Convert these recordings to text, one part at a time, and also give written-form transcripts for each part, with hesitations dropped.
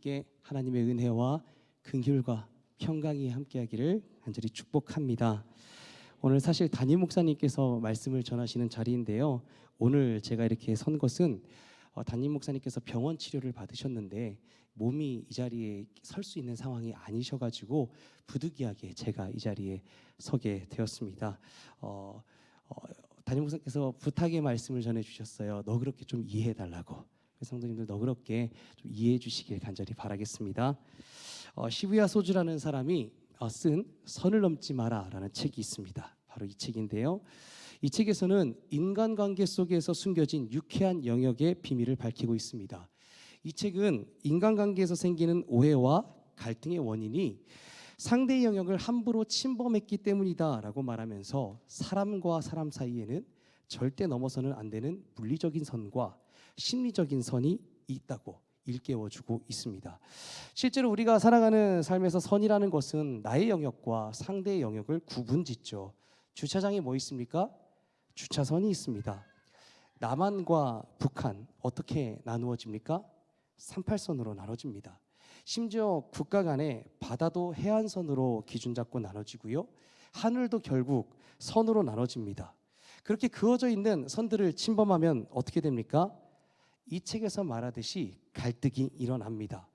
여러분께 하나님의 은혜와 긍휼과 평강이 함께하기를 간절히 축복합니다. 오늘 사실 담임 목사님께서 말씀을 전하시는 자리인데요. 오늘 제가 이렇게 선 것은 담임 목사님께서 병원 치료를 받으셨는데 몸이 이 자리에 설 수 있는 상황이 아니셔가지고 부득이하게 제가 이 자리에 서게 되었습니다. 담임 목사님께서 부탁의 말씀을 전해주셨어요. 너그럽게 좀 이해해달라고. 성도님들 너그럽게 좀 이해해 주시길 간절히 바라겠습니다. 시부야 소주라는 사람이 쓴 선을 넘지 마라라는 책이 있습니다. 바로 이 책인데요. 이 책에서는 인간관계 속에서 숨겨진 유쾌한 영역의 비밀을 밝히고 있습니다. 이 책은 인간관계에서 생기는 오해와 갈등의 원인이 상대의 영역을 함부로 침범했기 때문이다라고 말하면서 사람과 사람 사이에는 절대 넘어서는 안 되는 물리적인 선과 심리적인 선이 있다고 일깨워주고 있습니다. 실제로 우리가 살아가는 삶에서 선이라는 것은 나의 영역과 상대의 영역을 구분짓죠. 주차장에 뭐 있습니까? 주차선이 있습니다. 남한과 북한 어떻게 나누어집니까? 38선으로 나눠집니다. 심지어 국가 간에 바다도 해안선으로 기준 잡고 나눠지고요. 하늘도 결국 선으로 나눠집니다. 그렇게 그어져 있는 선들을 침범하면 어떻게 됩니까? 이 책에서 말하듯이 갈등이 일어납니다.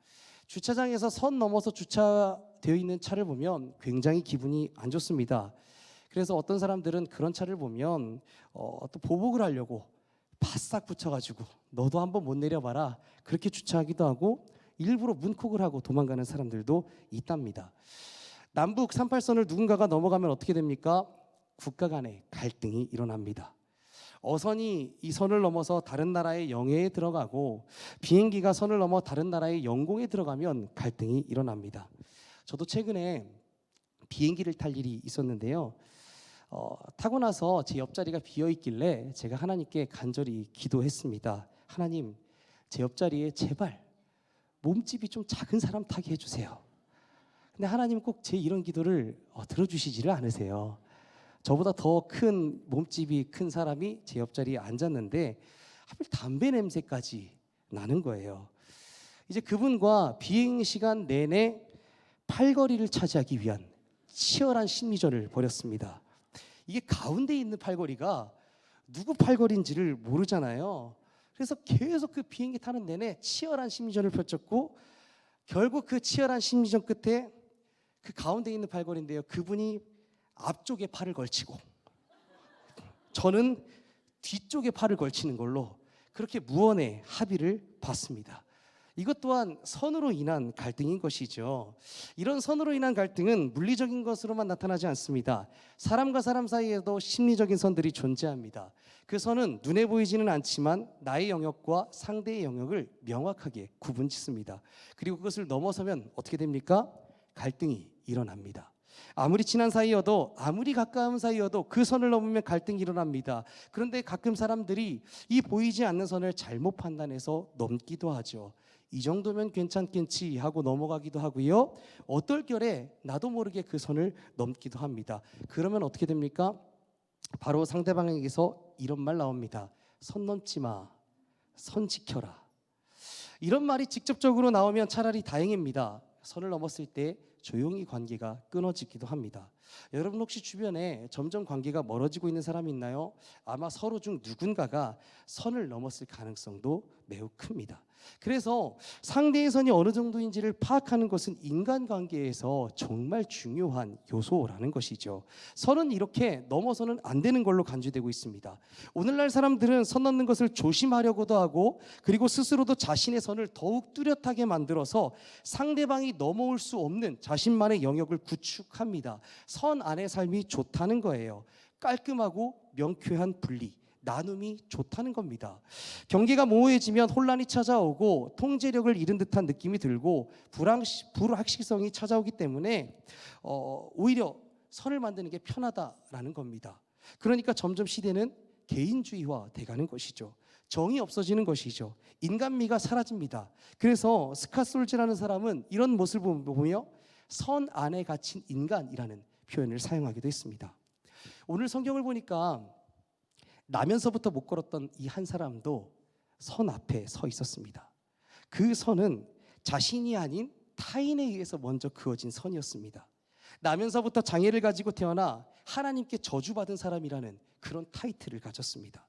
주차장에서 선 넘어서 주차되어 있는 차를 보면 굉장히 기분이 안 좋습니다. 그래서 어떤 사람들은 그런 차를 보면 또 보복을 하려고 바싹 붙여가지고 너도 한번 못 내려봐라 그렇게 주차하기도 하고 일부러 문콕을 하고 도망가는 사람들도 있답니다. 남북 38선을 누군가가 넘어가면 어떻게 됩니까? 국가 간의 갈등이 일어납니다. 어선이 이 선을 넘어서 다른 나라의 영해에 들어가고 비행기가 선을 넘어 다른 나라의 영공에 들어가면 갈등이 일어납니다. 저도 최근에 비행기를 탈 일이 있었는데요. 타고 나서 제 옆자리가 비어 있길래 제가 하나님께 간절히 기도했습니다. 하나님, 제 옆자리에 제발 몸집이 좀 작은 사람 타게 해주세요. 근데 하나님 꼭 제 이런 기도를 들어주시지를 않으세요. 저보다 더 큰 몸집이 큰 사람이 제 옆자리에 앉았는데 하필 담배 냄새까지 나는 거예요. 이제 그분과 비행 시간 내내 팔걸이를 차지하기 위한 치열한 심리전을 벌였습니다. 이게 가운데 있는 팔걸이가 누구 팔걸이인지를 모르잖아요. 그래서 계속 그 비행기 타는 내내 치열한 심리전을 펼쳤고 결국 그 치열한 심리전 끝에 그 가운데 있는 팔걸이인데요. 그분이 앞쪽에 팔을 걸치고 저는 뒤쪽에 팔을 걸치는 걸로 그렇게 무언의 합의를 봤습니다. 이것 또한 선으로 인한 갈등인 것이죠. 이런 선으로 인한 갈등은 물리적인 것으로만 나타나지 않습니다. 사람과 사람 사이에도 심리적인 선들이 존재합니다. 그 선은 눈에 보이지는 않지만 나의 영역과 상대의 영역을 명확하게 구분짓습니다. 그리고 그것을 넘어서면 어떻게 됩니까? 갈등이 일어납니다. 아무리 친한 사이여도 아무리 가까운 사이여도 그 선을 넘으면 갈등이 일어납니다. 그런데 가끔 사람들이 이 보이지 않는 선을 잘못 판단해서 넘기도 하죠. 이 정도면 괜찮겠지 하고 넘어가기도 하고요. 어떨결에 나도 모르게 그 선을 넘기도 합니다. 그러면 어떻게 됩니까? 바로 상대방에게서 이런 말 나옵니다. 선 넘지 마. 선 지켜라. 이런 말이 직접적으로 나오면 차라리 다행입니다. 선을 넘었을 때 조용히 관계가 끊어지기도 합니다. 여러분 혹시 주변에 점점 관계가 멀어지고 있는 사람이 있나요? 아마 서로 중 누군가가 선을 넘었을 가능성도 매우 큽니다. 그래서 상대의 선이 어느 정도인지를 파악하는 것은 인간관계에서 정말 중요한 요소라는 것이죠. 선은 이렇게 넘어서는 안 되는 걸로 간주되고 있습니다. 오늘날 사람들은 선 넘는 것을 조심하려고도 하고 그리고 스스로도 자신의 선을 더욱 뚜렷하게 만들어서 상대방이 넘어올 수 없는 자신만의 영역을 구축합니다. 선 안의 삶이 좋다는 거예요. 깔끔하고 명쾌한 분리, 나눔이 좋다는 겁니다. 경계가 모호해지면 혼란이 찾아오고 통제력을 잃은 듯한 느낌이 들고 불확실성이 찾아오기 때문에 오히려 선을 만드는 게 편하다라는 겁니다. 그러니까 점점 시대는 개인주의화 돼가는 것이죠. 정이 없어지는 것이죠. 인간미가 사라집니다. 그래서 스카솔즈라는 사람은 이런 모습을 보며 선 안에 갇힌 인간이라는 표현을 사용하기도 했습니다. 오늘 성경을 보니까 나면서부터 못 걸었던 이 한 사람도 선 앞에 서 있었습니다. 그 선은 자신이 아닌 타인에 의해서 먼저 그어진 선이었습니다. 나면서부터 장애를 가지고 태어나 하나님께 저주받은 사람이라는 그런 타이틀을 가졌습니다.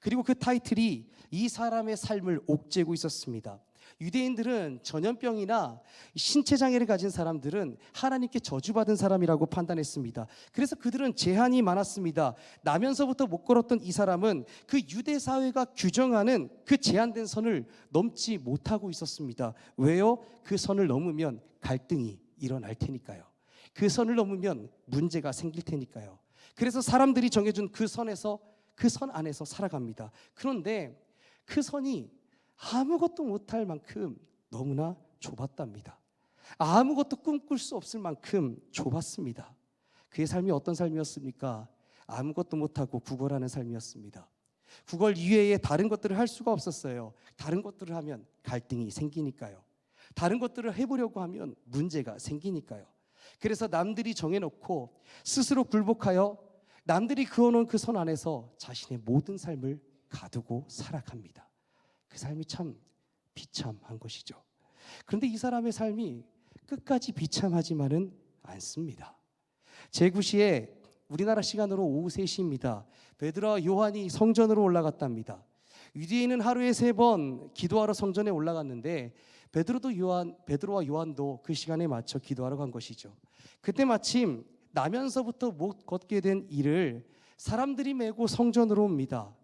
그리고 그 타이틀이 이 사람의 삶을 옥죄고 있었습니다. 유대인들은 전염병이나 신체 장애를 가진 사람들은 하나님께 저주받은 사람이라고 판단했습니다. 그래서 그들은 제한이 많았습니다. 나면서부터 못 걸었던 이 사람은 그 유대 사회가 규정하는 그 제한된 선을 넘지 못하고 있었습니다. 왜요? 그 선을 넘으면 갈등이 일어날 테니까요. 그 선을 넘으면 문제가 생길 테니까요. 그래서 사람들이 정해준 그 선 안에서 살아갑니다. 그런데 그 선이 아무것도 못할 만큼 너무나 좁았답니다. 아무것도 꿈꿀 수 없을 만큼 좁았습니다. 그의 삶이 어떤 삶이었습니까? 아무것도 못하고 구걸하는 삶이었습니다. 구걸 이외에 다른 것들을 할 수가 없었어요. 다른 것들을 하면 갈등이 생기니까요. 다른 것들을 해보려고 하면 문제가 생기니까요. 그래서 남들이 정해놓고 스스로 굴복하여 남들이 그어놓은 그 선 안에서 자신의 모든 삶을 가두고 살아갑니다. 그 삶이 참 비참한 것이죠. 그런데 이 사람의 삶이 끝까지 비참하지만은 않습니다. 제9시에 우리나라 시간으로 오후 3시입니다. 베드로와 요한이 성전으로 올라갔답니다. 유대인은 하루에 3번 기도하러 성전에 올라갔는데 베드로와 요한도 그 시간에 맞춰 기도하러 간 것이죠. 그때 마침 나면서부터 못 걷게 된 이를 사람들이 메고 성전으로 옵니다.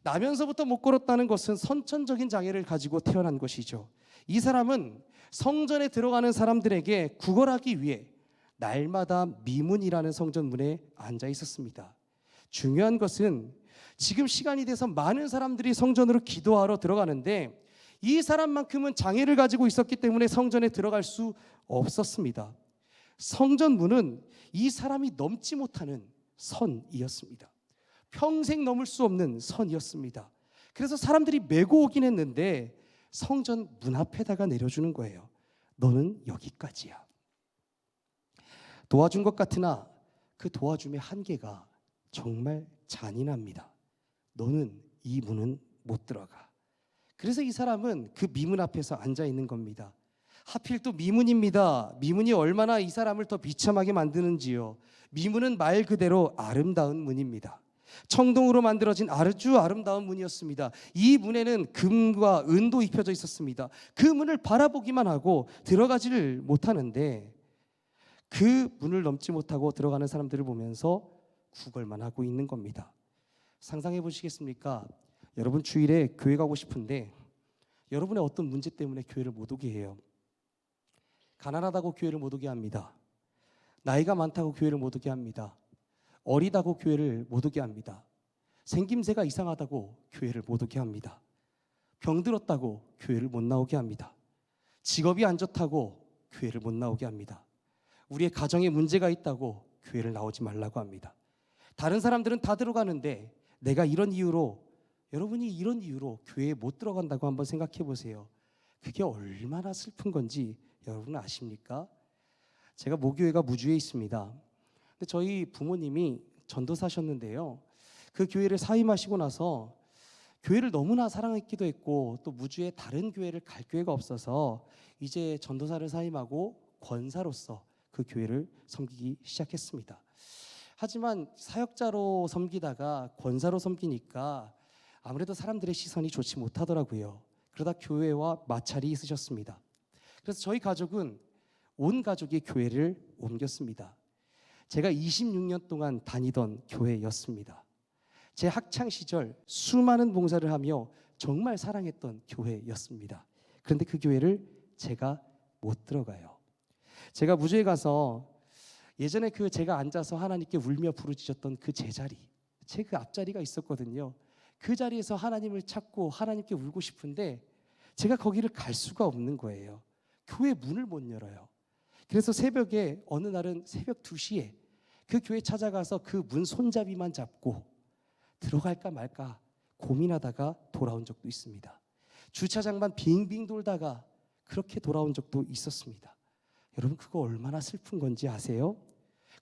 나면서부터 못 걸었다는 것은 선천적인 장애를 가지고 태어난 것이죠. 이 사람은 성전에 들어가는 사람들에게 구걸하기 위해 날마다 미문이라는 성전문에 앉아 있었습니다. 중요한 것은 지금 시간이 돼서 많은 사람들이 성전으로 기도하러 들어가는데 이 사람만큼은 장애를 가지고 있었기 때문에 성전에 들어갈 수 없었습니다. 성전문은 이 사람이 넘지 못하는 선이었습니다. 평생 넘을 수 없는 선이었습니다. 그래서 사람들이 메고 오긴 했는데 성전 문 앞에다가 내려주는 거예요. 너는 여기까지야. 도와준 것 같으나 그 도와줌의 한계가 정말 잔인합니다. 너는 이 문은 못 들어가. 그래서 이 사람은 그 미문 앞에서 앉아 있는 겁니다. 하필 또 미문입니다. 미문이 얼마나 이 사람을 더 비참하게 만드는지요. 미문은 말 그대로 아름다운 문입니다. 청동으로 만들어진 아주 아름다운 문이었습니다. 이 문에는 금과 은도 입혀져 있었습니다. 그 문을 바라보기만 하고 들어가지를 못하는데 그 문을 넘지 못하고 들어가는 사람들을 보면서 구걸만 하고 있는 겁니다. 상상해 보시겠습니까? 여러분 주일에 교회 가고 싶은데 여러분의 어떤 문제 때문에 교회를 못 오게 해요. 가난하다고 교회를 못 오게 합니다. 나이가 많다고 교회를 못 오게 합니다. 어리다고 교회를 못 오게 합니다. 생김새가 이상하다고 교회를 못 오게 합니다. 병들었다고 교회를 못 나오게 합니다. 직업이 안 좋다고 교회를 못 나오게 합니다. 우리의 가정에 문제가 있다고 교회를 나오지 말라고 합니다. 다른 사람들은 다 들어가는데 내가 여러분이 이런 이유로 교회에 못 들어간다고 한번 생각해 보세요. 그게 얼마나 슬픈 건지 여러분 아십니까? 제가 모교회가 무주에 있습니다. 근데 저희 부모님이 전도사셨는데요. 그 교회를 사임하시고 나서 교회를 너무나 사랑했기도 했고 또 무주에 다른 교회를 갈 교회가 없어서 이제 전도사를 사임하고 권사로서 그 교회를 섬기기 시작했습니다. 하지만 사역자로 섬기다가 권사로 섬기니까 아무래도 사람들의 시선이 좋지 못하더라고요. 그러다 교회와 마찰이 있으셨습니다. 그래서 저희 가족은 온 가족이 교회를 옮겼습니다. 제가 26년 동안 다니던 교회였습니다. 제 학창 시절 수많은 봉사를 하며 정말 사랑했던 교회였습니다. 그런데 그 교회를 제가 못 들어가요. 제가 무주에 가서 예전에 제가 앉아서 하나님께 울며 부르짖었던 그 제자리, 제 그 앞자리가 있었거든요. 그 자리에서 하나님을 찾고 하나님께 울고 싶은데 제가 거기를 갈 수가 없는 거예요. 교회 문을 못 열어요. 그래서 새벽에 어느 날은 새벽 2시에 그 교회 찾아가서 그 문 손잡이만 잡고 들어갈까 말까 고민하다가 돌아온 적도 있습니다. 주차장만 빙빙 돌다가 그렇게 돌아온 적도 있었습니다. 여러분 그거 얼마나 슬픈 건지 아세요?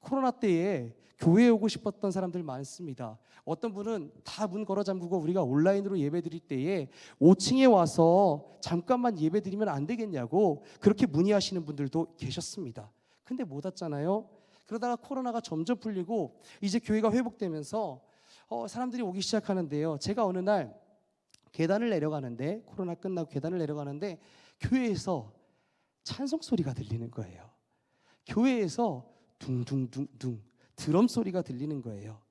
코로나 때에 교회에 오고 싶었던 사람들 많습니다. 어떤 분은 다 문 걸어 잠그고 우리가 온라인으로 예배 드릴 때에 5층에 와서 잠깐만 예배 드리면 안 되겠냐고 그렇게 문의하시는 분들도 계셨습니다. 근데 못 왔잖아요. 그러다가 코로나가 점점 풀리고 이제 교회가 회복되면서 사람들이 오기 시작하는데요. 제가 어느 날 계단을 내려가는데, 코로나 끝나고 계단을 내려가는데 교회에서 찬송 소리가 들리는 거예요. 교회에서 둥둥둥둥 드럼 소리가 들리는 거예요.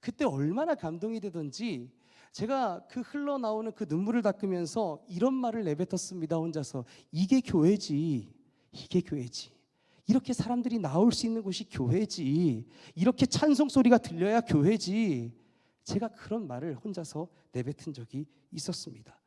그때 얼마나 감동이 되던지 제가 그 흘러나오는 그 눈물을 닦으면서 이런 말을 내뱉었습니다. 혼자서. 이게 교회지. 이게 교회지. 이렇게 사람들이 나올 수 있는 곳이 교회지. 이렇게 찬송 소리가 들려야 교회지. 제가 그런 말을 혼자서 내뱉은 적이 있었습니다.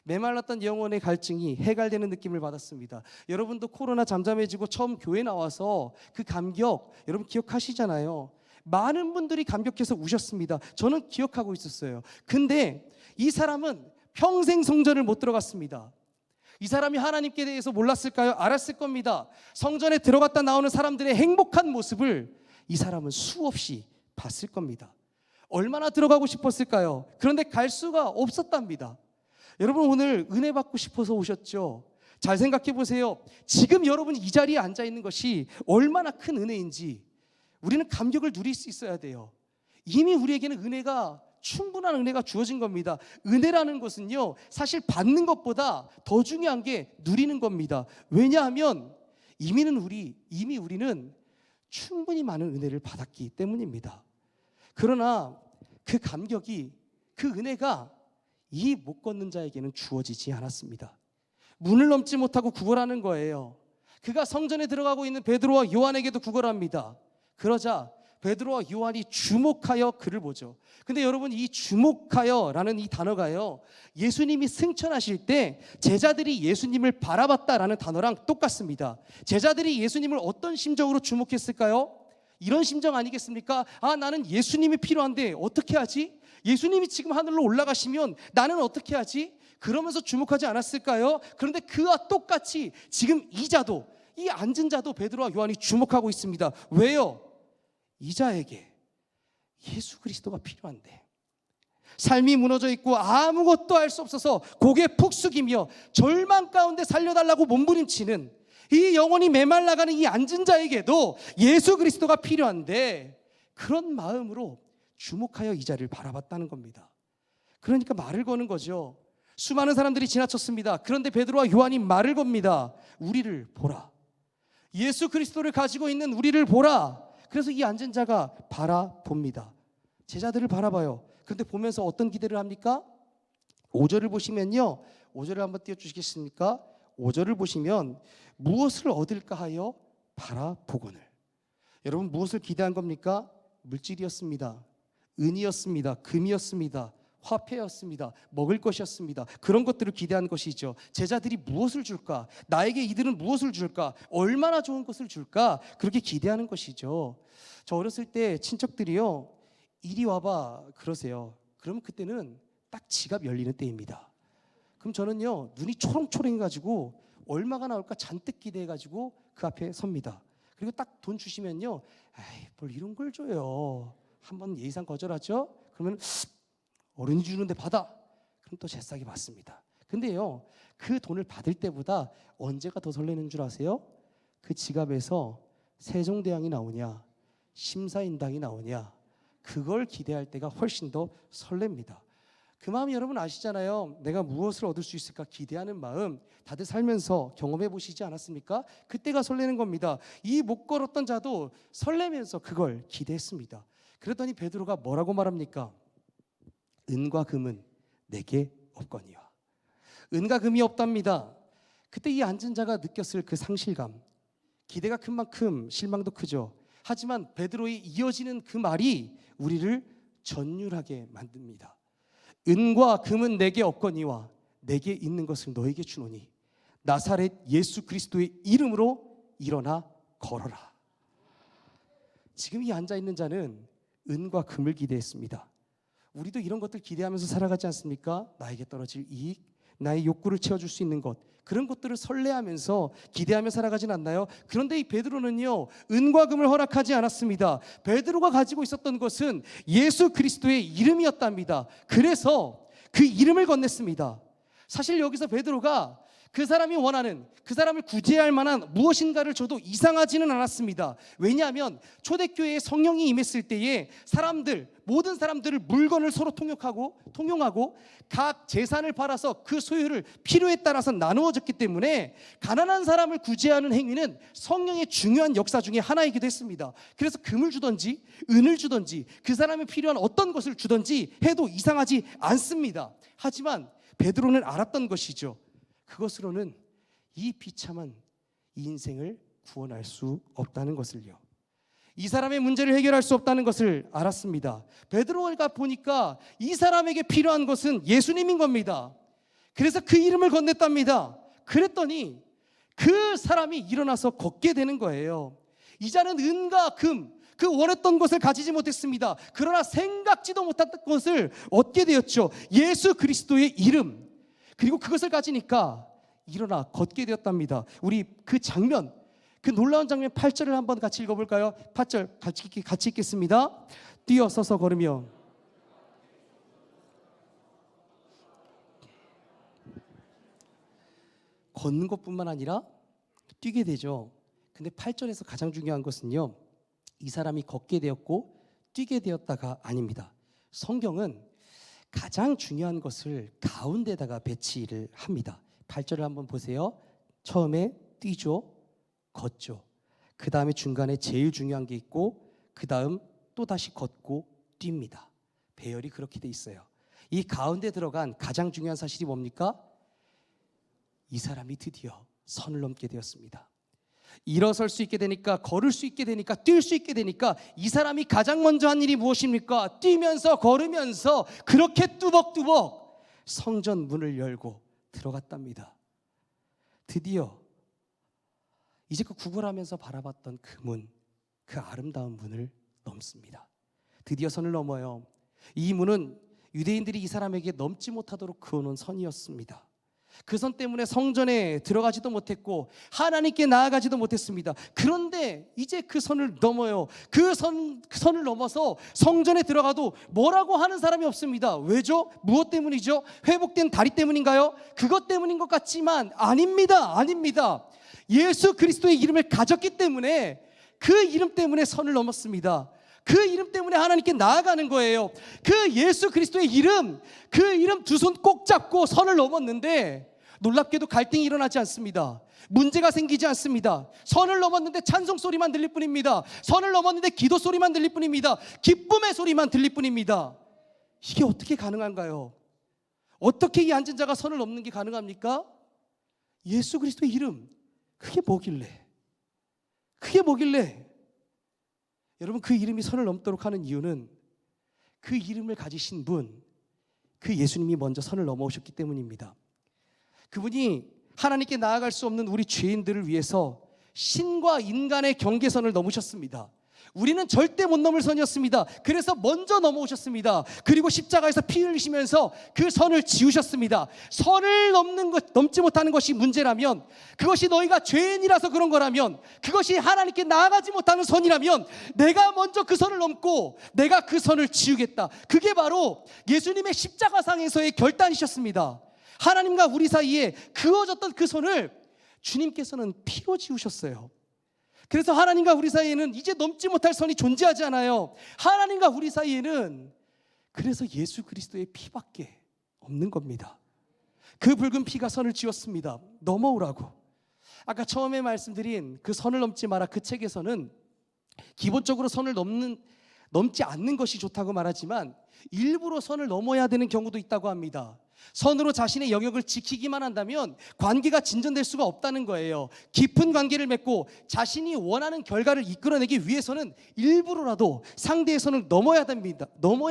메말랐던 영혼의 갈증이 해갈되는 느낌을 받았습니다. 여러분도 코로나 잠잠해지고 처음 교회 나와서 그 감격 여러분 기억하시잖아요. 많은 분들이 감격해서 우셨습니다. 저는 기억하고 있었어요. 근데 이 사람은 평생 성전을 못 들어갔습니다. 이 사람이 하나님께 대해서 몰랐을까요? 알았을 겁니다. 성전에 들어갔다 나오는 사람들의 행복한 모습을 이 사람은 수없이 봤을 겁니다. 얼마나 들어가고 싶었을까요? 그런데 갈 수가 없었답니다. 여러분 오늘 은혜 받고 싶어서 오셨죠? 잘 생각해 보세요. 지금 여러분이 이 자리에 앉아 있는 것이 얼마나 큰 은혜인지 우리는 감격을 누릴 수 있어야 돼요. 이미 우리에게는 은혜가 충분한 은혜가 주어진 겁니다. 은혜라는 것은요, 사실 받는 것보다 더 중요한 게 누리는 겁니다. 왜냐하면 이미 우리는 충분히 많은 은혜를 받았기 때문입니다. 그러나 그 감격이, 그 은혜가 이 못 걷는 자에게는 주어지지 않았습니다. 문을 넘지 못하고 구걸하는 거예요. 그가 성전에 들어가고 있는 베드로와 요한에게도 구걸합니다. 그러자 베드로와 요한이 주목하여 그를 보죠. 근데 여러분 이 주목하여라는 이 단어가요, 예수님이 승천하실 때 제자들이 예수님을 바라봤다라는 단어랑 똑같습니다. 제자들이 예수님을 어떤 심정으로 주목했을까요? 이런 심정 아니겠습니까? 아, 나는 예수님이 필요한데 어떻게 하지? 예수님이 지금 하늘로 올라가시면 나는 어떻게 하지? 그러면서 주목하지 않았을까요? 그런데 그와 똑같이 지금 이 앉은 자도 베드로와 요한이 주목하고 있습니다. 왜요? 이 자에게 예수 그리스도가 필요한데, 삶이 무너져 있고 아무것도 할 수 없어서 고개 푹 숙이며 절망 가운데 살려달라고 몸부림치는 이 영혼이 메말라가는 이 앉은 자에게도 예수 그리스도가 필요한데, 그런 마음으로 주목하여 이 자를 바라봤다는 겁니다. 그러니까 말을 거는 거죠. 수많은 사람들이 지나쳤습니다. 그런데 베드로와 요한이 말을 겁니다. 우리를 보라. 예수 그리스도를 가지고 있는 우리를 보라. 그래서 이 앉은 자가 바라봅니다. 제자들을 바라봐요. 그런데 보면서 어떤 기대를 합니까? 5절을 보시면요, 5절을 한번 띄워주시겠습니까? 5절을 보시면 무엇을 얻을까 하여 바라보거늘. 여러분 무엇을 기대한 겁니까? 물질이었습니다. 은이었습니다. 금이었습니다. 화폐였습니다. 먹을 것이었습니다. 그런 것들을 기대한 것이죠. 제자들이 무엇을 줄까? 나에게 이들은 무엇을 줄까? 얼마나 좋은 것을 줄까? 그렇게 기대하는 것이죠. 저 어렸을 때 친척들이요, 이리 와봐 그러세요. 그러면 그때는 딱 지갑 열리는 때입니다. 그럼 저는요, 눈이 초롱초롱해가지고 얼마가 나올까 잔뜩 기대해가지고 그 앞에 섭니다. 그리고 딱 돈 주시면요, 에이, 뭘 이런 걸 줘요. 한번 예의상 거절하죠. 그러면 어른이 주는데 받아. 그럼 또 제싸게 받습니다. 근데요, 그 돈을 받을 때보다 언제가 더 설레는 줄 아세요? 그 지갑에서 세종대왕이 나오냐, 심사인당이 나오냐, 그걸 기대할 때가 훨씬 더 설렙니다. 그 마음이 여러분 아시잖아요. 내가 무엇을 얻을 수 있을까 기대하는 마음, 다들 살면서 경험해 보시지 않았습니까? 그때가 설레는 겁니다. 이 못 걸었던 자도 설레면서 그걸 기대했습니다. 그랬더니 베드로가 뭐라고 말합니까? 은과 금은 내게 없거니와. 은과 금이 없답니다. 그때 이 앉은 자가 느꼈을 그 상실감, 기대가 큰 만큼 실망도 크죠. 하지만 베드로의 이어지는 그 말이 우리를 전율하게 만듭니다. 은과 금은 내게 없거니와 내게 있는 것을 너에게 주노니 나사렛 예수 그리스도의 이름으로 일어나 걸어라. 지금 이 앉아있는 자는 은과 금을 기대했습니다. 우리도 이런 것들 기대하면서 살아가지 않습니까? 나에게 떨어질 이익, 나의 욕구를 채워줄 수 있는 것, 그런 것들을 설레하면서 기대하며 살아가진 않나요? 그런데 이 베드로는요, 은과 금을 허락하지 않았습니다. 베드로가 가지고 있었던 것은 예수 그리스도의 이름이었답니다. 그래서 그 이름을 건넸습니다. 사실 여기서 베드로가 그 사람이 원하는, 그 사람을 구제할 만한 무엇인가를 줘도 이상하지는 않았습니다. 왜냐하면 초대교회에 성령이 임했을 때에 모든 사람들을 물건을 서로 통용하고 각 재산을 팔아서 그 소유를 필요에 따라서 나누어졌기 때문에 가난한 사람을 구제하는 행위는 성령의 중요한 역사 중에 하나이기도 했습니다. 그래서 금을 주든지 은을 주든지 그 사람이 필요한 어떤 것을 주든지 해도 이상하지 않습니다. 하지만 베드로는 알았던 것이죠. 그것으로는 이 비참한 이 인생을 구원할 수 없다는 것을요. 이 사람의 문제를 해결할 수 없다는 것을 알았습니다. 베드로가 보니까 이 사람에게 필요한 것은 예수님인 겁니다. 그래서 그 이름을 건넸답니다. 그랬더니 그 사람이 일어나서 걷게 되는 거예요. 이자는 은과 금, 그 원했던 것을 가지지 못했습니다. 그러나 생각지도 못한 것을 얻게 되었죠. 예수 그리스도의 이름, 그리고 그것을 가지니까 일어나 걷게 되었답니다. 우리 그 장면, 그 놀라운 장면 8절을 한번 같이 읽어볼까요? 8절 같이 읽겠습니다. 뛰어서서 걸으며 걷는 것뿐만 아니라 뛰게 되죠. 근데 8절에서 가장 중요한 것은요, 이 사람이 걷게 되었고 뛰게 되었다가 아닙니다. 성경은 가장 중요한 것을 가운데다가 배치를 합니다. 8절을 한번 보세요. 처음에 뛰죠, 걷죠. 그 다음에 중간에 제일 중요한 게 있고 그 다음 또 다시 걷고 뜁니다. 배열이 그렇게 돼 있어요. 이 가운데 들어간 가장 중요한 사실이 뭡니까? 이 사람이 드디어 선을 넘게 되었습니다. 일어설 수 있게 되니까, 걸을 수 있게 되니까, 뛸 수 있게 되니까 이 사람이 가장 먼저 한 일이 무엇입니까? 뛰면서 걸으면서 그렇게 뚜벅뚜벅 성전 문을 열고 들어갔답니다. 드디어 이제 그 구걸하면서 바라봤던 그 문, 그 아름다운 문을 넘습니다. 드디어 선을 넘어요. 이 문은 유대인들이 이 사람에게 넘지 못하도록 그어놓은 선이었습니다. 그 선 때문에 성전에 들어가지도 못했고 하나님께 나아가지도 못했습니다. 그런데 이제 그 선을 넘어요. 그 선을 넘어서 성전에 들어가도 뭐라고 하는 사람이 없습니다. 왜죠? 무엇 때문이죠? 회복된 다리 때문인가요? 그것 때문인 것 같지만 아닙니다. 예수 그리스도의 이름을 가졌기 때문에, 그 이름 때문에 선을 넘었습니다. 그 이름 때문에 하나님께 나아가는 거예요. 그 예수 그리스도의 이름, 그 이름 두 손 꼭 잡고 선을 넘었는데 놀랍게도 갈등이 일어나지 않습니다. 문제가 생기지 않습니다. 선을 넘었는데 찬송 소리만 들릴 뿐입니다. 선을 넘었는데 기도 소리만 들릴 뿐입니다. 기쁨의 소리만 들릴 뿐입니다. 이게 어떻게 가능한가요? 어떻게 이 앉은 자가 선을 넘는 게 가능합니까? 예수 그리스도의 이름, 그게 뭐길래? 여러분, 그 이름이 선을 넘도록 하는 이유는 그 이름을 가지신 분, 그 예수님이 먼저 선을 넘어오셨기 때문입니다. 그분이 하나님께 나아갈 수 없는 우리 죄인들을 위해서 신과 인간의 경계선을 넘으셨습니다. 우리는 절대 못 넘을 선이었습니다. 그래서 먼저 넘어오셨습니다. 그리고 십자가에서 피 흘리시면서 그 선을 지우셨습니다. 선을 넘지 못하는 것이 문제라면, 그것이 너희가 죄인이라서 그런 거라면, 그것이 하나님께 나아가지 못하는 선이라면 내가 먼저 그 선을 넘고 내가 그 선을 지우겠다. 그게 바로 예수님의 십자가상에서의 결단이셨습니다. 하나님과 우리 사이에 그어졌던 그 선을 주님께서는 피로 지우셨어요. 그래서 하나님과 우리 사이에는 이제 넘지 못할 선이 존재하지 않아요. 하나님과 우리 사이에는 그래서 예수 그리스도의 피밖에 없는 겁니다. 그 붉은 피가 선을 지웠습니다. 넘어오라고. 아까 처음에 말씀드린 그 선을 넘지 마라, 그 책에서는 기본적으로 선을 넘지 않는 것이 좋다고 말하지만 일부러 선을 넘어야 되는 경우도 있다고 합니다. 선으로 자신의 영역을 지키기만 한다면 관계가 진전될 수가 없다는 거예요. 깊은 관계를 맺고 자신이 원하는 결과를 이끌어내기 위해서는 일부러라도 상대의 선을 넘어야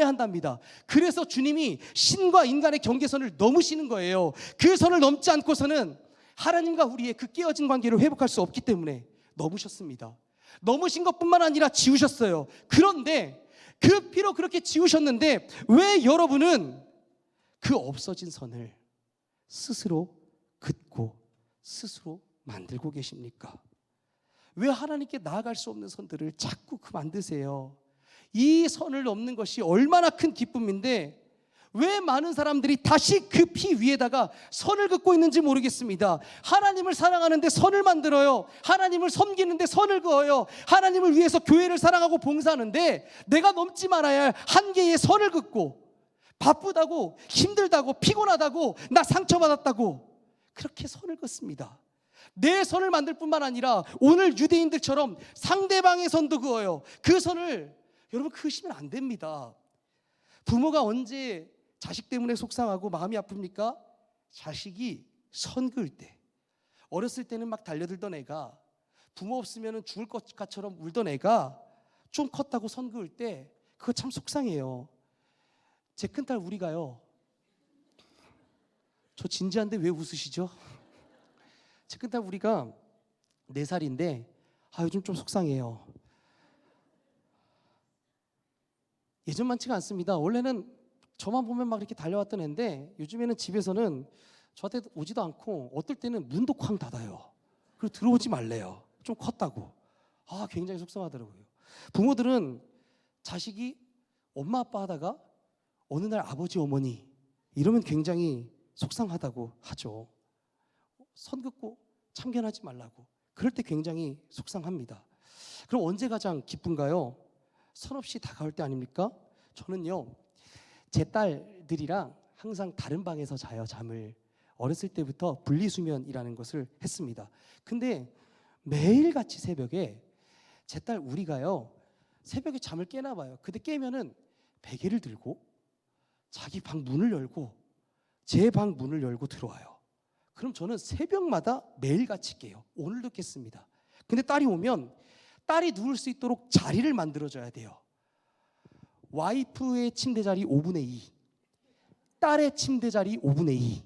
한답니다. 그래서 주님이 신과 인간의 경계선을 넘으시는 거예요. 그 선을 넘지 않고서는 하나님과 우리의 그 깨어진 관계를 회복할 수 없기 때문에 넘으셨습니다. 넘으신 것뿐만 아니라 지우셨어요. 그런데 그 피로 그렇게 지우셨는데 왜 여러분은 그 없어진 선을 스스로 긋고 스스로 만들고 계십니까? 왜 하나님께 나아갈 수 없는 선들을 자꾸 만드세요? 이 선을 넘는 것이 얼마나 큰 기쁨인데 왜 많은 사람들이 다시 그 피 위에다가 선을 긋고 있는지 모르겠습니다. 하나님을 사랑하는데 선을 만들어요. 하나님을 섬기는데 선을 그어요. 하나님을 위해서 교회를 사랑하고 봉사하는데 내가 넘지 말아야 할 한계의 선을 긋고 바쁘다고, 힘들다고, 피곤하다고, 나 상처받았다고 그렇게 선을 긋습니다. 내 선을 만들 뿐만 아니라 오늘 유대인들처럼 상대방의 선도 그어요. 그 선을 여러분 그으시면 안 됩니다. 부모가 언제 자식 때문에 속상하고 마음이 아픕니까? 자식이 선 그을 때. 어렸을 때는 막 달려들던 애가 부모 없으면 죽을 것처럼 울던 애가 좀 컸다고 선 그을 때 그거 참 속상해요. 제 큰딸 우리가요, 저 진지한데 왜 웃으시죠? 제 큰딸 우리가 4살인데 요즘 좀 속상해요. 예전만치가 않습니다. 원래는 저만 보면 막 이렇게 달려왔던 애인데 요즘에는 집에서는 저한테 오지도 않고 어떨 때는 문도 쾅 닫아요. 그리고 들어오지 말래요. 좀 컸다고. 굉장히 속상하더라고요. 부모들은 자식이 엄마 아빠 하다가 어느 날 아버지 어머니 이러면 굉장히 속상하다고 하죠. 선 긋고 참견하지 말라고. 그럴 때 굉장히 속상합니다. 그럼 언제 가장 기쁜가요? 선 없이 다가올 때 아닙니까? 저는요, 제 딸들이랑 항상 다른 방에서 자요. 잠을 어렸을 때부터 분리수면이라는 것을 했습니다. 근데 매일같이 새벽에 제 딸 우리가요, 새벽에 잠을 깨나 봐요. 근데 깨면은 베개를 들고 자기 방 문을 열고 제 방 문을 열고 들어와요. 그럼 저는 새벽마다 매일같이 깨요. 오늘도 깼습니다. 근데 딸이 오면 딸이 누울 수 있도록 자리를 만들어줘야 돼요. 와이프의 침대 자리 5분의 2, 딸의 침대 자리 5분의 2,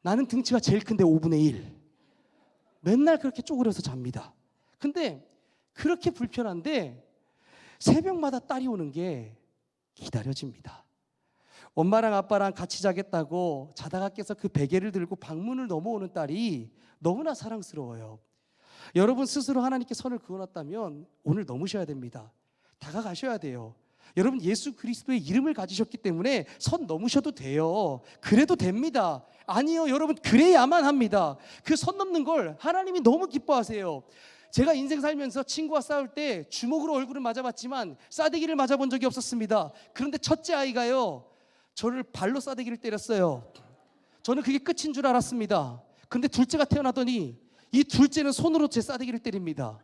나는 등치가 제일 큰데 5분의 1. 맨날 그렇게 쪼그려서 잡니다. 근데 그렇게 불편한데 새벽마다 딸이 오는 게 기다려집니다. 엄마랑 아빠랑 같이 자겠다고 자다가 깨서 그 베개를 들고 방문을 넘어오는 딸이 너무나 사랑스러워요. 여러분 스스로 하나님께 선을 그어놨다면 오늘 넘으셔야 됩니다. 다가가셔야 돼요. 여러분 예수 그리스도의 이름을 가지셨기 때문에 선 넘으셔도 돼요. 그래도 됩니다. 아니요, 여러분 그래야만 합니다. 그 선 넘는 걸 하나님이 너무 기뻐하세요. 제가 인생 살면서 친구와 싸울 때 주먹으로 얼굴을 맞아봤지만 싸대기를 맞아본 적이 없었습니다. 그런데 첫째 아이가요, 저를 발로 싸대기를 때렸어요. 저는 그게 끝인 줄 알았습니다. 근데 둘째가 태어나더니 이 둘째는 손으로 제 싸대기를 때립니다.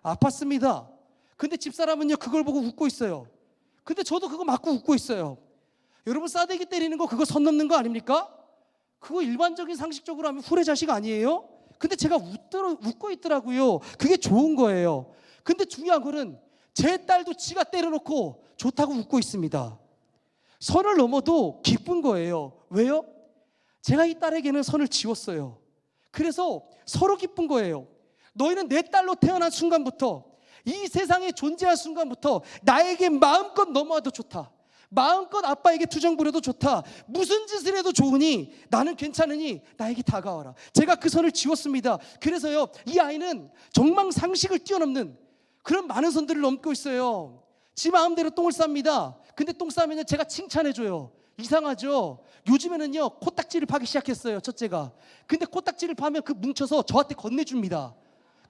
아팠습니다. 근데 집사람은요 그걸 보고 웃고 있어요. 근데 저도 그거 맞고 웃고 있어요. 여러분 싸대기 때리는 거 그거 선 넘는 거 아닙니까? 그거 일반적인 상식적으로 하면 후레자식 아니에요? 근데 제가 웃고 있더라고요. 그게 좋은 거예요. 근데 중요한 거는 제 딸도 지가 때려놓고 좋다고 웃고 있습니다. 선을 넘어도 기쁜 거예요. 왜요? 제가 이 딸에게는 선을 지웠어요. 그래서 서로 기쁜 거예요. 너희는 내 딸로 태어난 순간부터, 이 세상에 존재한 순간부터 나에게 마음껏 넘어와도 좋다. 마음껏 아빠에게 투정 부려도 좋다. 무슨 짓을 해도 좋으니 나는 괜찮으니 나에게 다가와라. 제가 그 선을 지웠습니다. 그래서요, 이 아이는 정말 상식을 뛰어넘는 그런 많은 선들을 넘고 있어요. 지 마음대로 똥을 쌉니다. 근데 똥 싸면 제가 칭찬해줘요. 이상하죠? 요즘에는요 코딱지를 파기 시작했어요, 첫째가. 근데 코딱지를 파면 그 뭉쳐서 저한테 건네줍니다.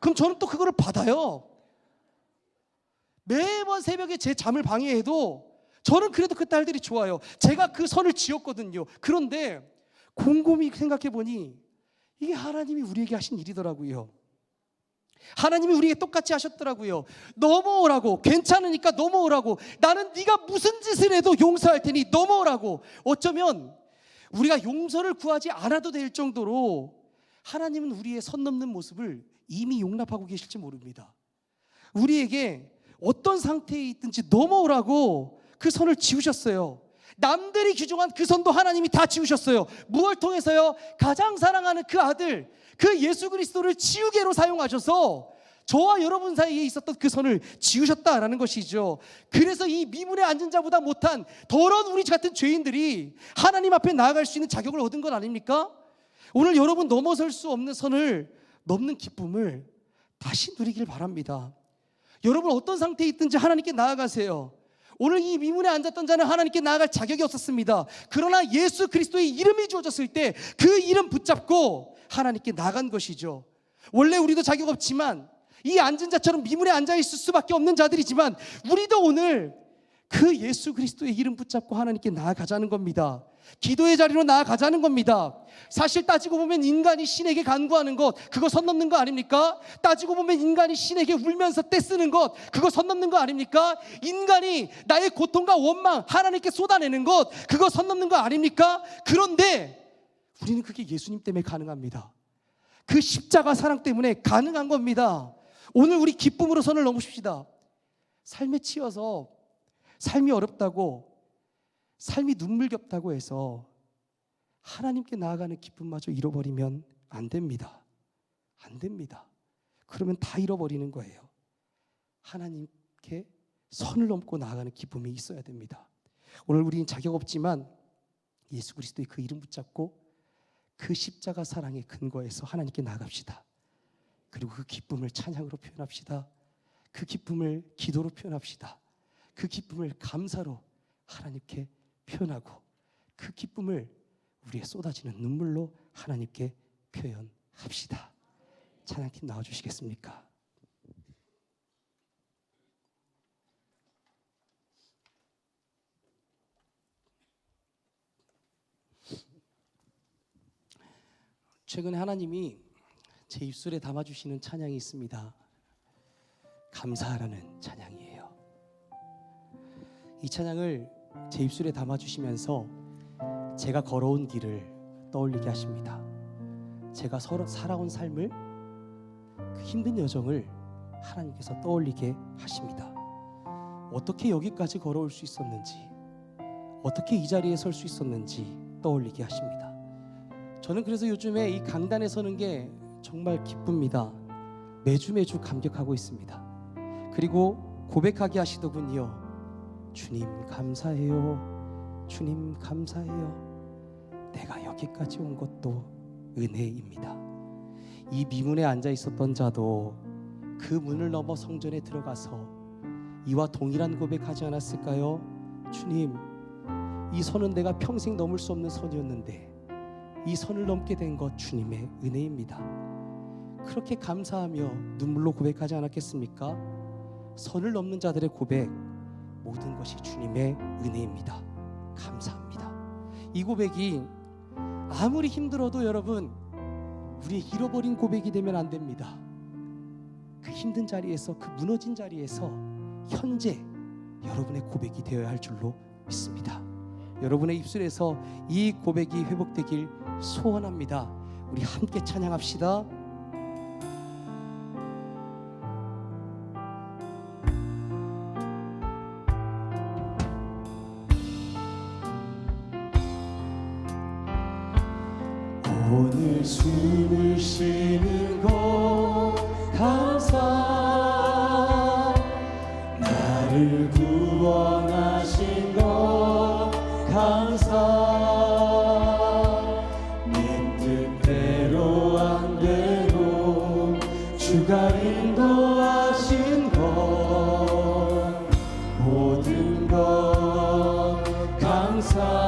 그럼 저는 또 그거를 받아요. 매번 새벽에 제 잠을 방해해도 저는 그래도 그 딸들이 좋아요. 제가 그 선을 지었거든요. 그런데 곰곰이 생각해보니 이게 하나님이 우리에게 하신 일이더라고요. 하나님이 우리에게 똑같이 하셨더라고요. 넘어오라고. 괜찮으니까 넘어오라고. 나는 네가 무슨 짓을 해도 용서할 테니 넘어오라고. 어쩌면 우리가 용서를 구하지 않아도 될 정도로 하나님은 우리의 선 넘는 모습을 이미 용납하고 계실지 모릅니다. 우리에게 어떤 상태에 있든지 넘어오라고 그 선을 지우셨어요. 남들이 규정한 그 선도 하나님이 다 지우셨어요. 무엇을 통해서요? 가장 사랑하는 그 아들, 그 예수 그리스도를 지우개로 사용하셔서 저와 여러분 사이에 있었던 그 선을 지우셨다라는 것이죠. 그래서 이 미문에 앉은 자보다 못한 더러운 우리 같은 죄인들이 하나님 앞에 나아갈 수 있는 자격을 얻은 것 아닙니까? 오늘 여러분 넘어설 수 없는 선을 넘는 기쁨을 다시 누리길 바랍니다. 여러분 어떤 상태에 있든지 하나님께 나아가세요. 오늘 이 미문에 앉았던 자는 하나님께 나아갈 자격이 없었습니다. 그러나 예수 그리스도의 이름이 주어졌을 때 그 이름 붙잡고 하나님께 나간 것이죠. 원래 우리도 자격 없지만 이 앉은 자처럼 미문에 앉아있을 수밖에 없는 자들이지만 우리도 오늘 그 예수 그리스도의 이름 붙잡고 하나님께 나아가자는 겁니다. 기도의 자리로 나아가자는 겁니다. 사실 따지고 보면 인간이 신에게 간구하는 것, 그거 선 넘는 거 아닙니까? 따지고 보면 인간이 신에게 울면서 떼쓰는 것, 그거 선 넘는 거 아닙니까? 인간이 나의 고통과 원망 하나님께 쏟아내는 것, 그거 선 넘는 거 아닙니까? 그런데 우리는 그게 예수님 때문에 가능합니다. 그 십자가 사랑 때문에 가능한 겁니다. 오늘 우리 기쁨으로 선을 넘으십시다. 삶에 치여서 삶이 어렵다고, 삶이 눈물겹다고 해서 하나님께 나아가는 기쁨마저 잃어버리면 안 됩니다. 안 됩니다. 그러면 다 잃어버리는 거예요. 하나님께 선을 넘고 나아가는 기쁨이 있어야 됩니다. 오늘 우리는 자격 없지만 예수 그리스도의 그 이름 붙잡고 그 십자가 사랑의 근거에서 하나님께 나아갑시다. 그리고 그 기쁨을 찬양으로 표현합시다. 그 기쁨을 기도로 표현합시다. 그 기쁨을 감사로 하나님께 표현하고 그 기쁨을 우리의 쏟아지는 눈물로 하나님께 표현합시다. 찬양팀 나와주시겠습니까? 최근에 하나님이 제 입술에 담아주시는 찬양이 있습니다. 감사하라는 찬양이에요. 이 찬양을 제 입술에 담아주시면서 제가 걸어온 길을 떠올리게 하십니다. 제가 살아온 삶을, 그 힘든 여정을 하나님께서 떠올리게 하십니다. 어떻게 여기까지 걸어올 수 있었는지, 어떻게 이 자리에 설 수 있었는지 떠올리게 하십니다. 저는 그래서 요즘에 이 강단에 서는 게 정말 기쁩니다. 매주 감격하고 있습니다. 그리고 고백하게 하시더군요. 주님 감사해요. 주님 감사해요. 내가 여기까지 온 것도 은혜입니다. 이 미문에 앉아 있었던 자도 그 문을 넘어 성전에 들어가서 이와 동일한 고백하지 않았을까요? 주님, 이 선은 내가 평생 넘을 수 없는 선이었는데 이 선을 넘게 된 것 주님의 은혜입니다. 그렇게 감사하며 눈물로 고백하지 않았겠습니까? 선을 넘는 자들의 고백, 모든 것이 주님의 은혜입니다. 감사합니다. 이 고백이 아무리 힘들어도 여러분, 우리의 잃어버린 고백이 되면 안 됩니다. 그 힘든 자리에서, 그 무너진 자리에서 현재 여러분의 고백이 되어야 할 줄로 믿습니다. 여러분의 입술에서 이 고백이 회복되길 소원합니다. 우리 함께 찬양합시다. 오늘 숨을 쉬는 것 감사, 나를 구원하신 것 감사, 내 뜻대로 안 되고 주가 인도하신 것, 모든 것 감사,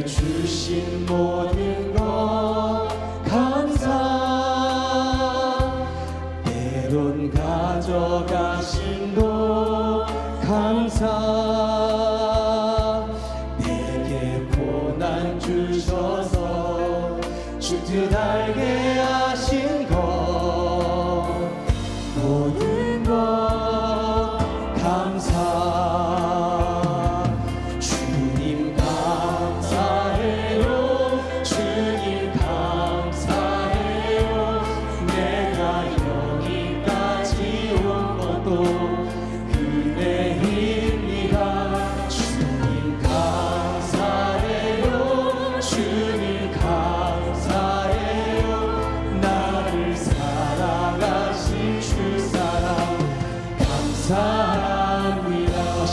주신 모든 것 감사, 때론 가져가신 것 감사, 내게 고난 주셔서 주뜻 알게 하신 것, 모든 것 감사.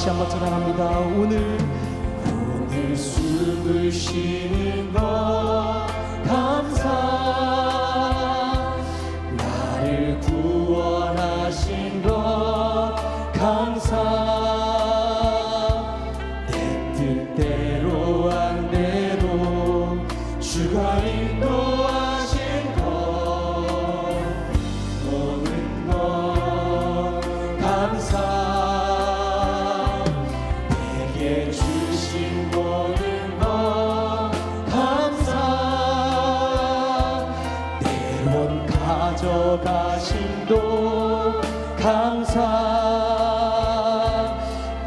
다시 한번 찬양합니다. 오늘 나를 숨을 쉬는 것 감사, 나를 구원하신 것 감사, 내 뜻대로 안 돼도 주가 인도하신 것 모든 것 감사, 내게 주신 모든 것 감사, 때론 가져가심도 감사,